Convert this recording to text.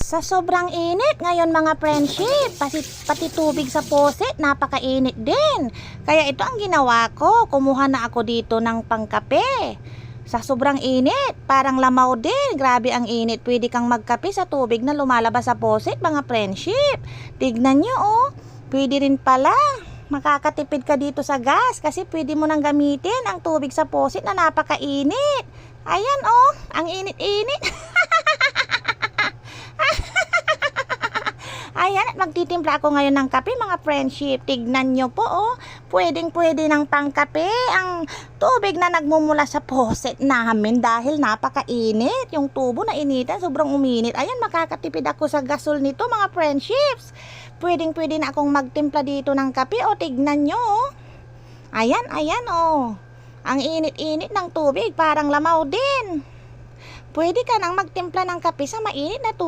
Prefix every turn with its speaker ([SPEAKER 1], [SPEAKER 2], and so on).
[SPEAKER 1] Sa sobrang init ngayon mga friendship, pati tubig sa poset, napakainit din. Kaya ito ang ginawa ko, kumuha na ako dito ng pangkape. Sa sobrang init, parang lamaw din, grabe ang init. Pwede kang magkape sa tubig na lumalabas sa poset mga friendship. Tignan nyo oh, pwede rin pala. Makakatipid ka dito sa gas kasi pwede mo nang gamitin ang tubig sa poset na napakainit. Ayan oh, ang init-init. Ayan, at magtitimpla ako ngayon ng kape mga friendship. Tignan nyo po oh, pwedeng-pwede ng pangkape ang tubig na nagmumula sa faucet namin dahil napakainit. Yung tubo na initan, sobrang uminit. Ayan, makakatipid ako sa gasol nito mga friendships. Pwedeng-pwede na akong magtimpla dito ng kape oh, tignan nyo oh. Ayan, ayan oh. Ang init-init ng tubig, parang lamaw din. Pwede ka nang magtimpla ng kape sa mainit na tubig.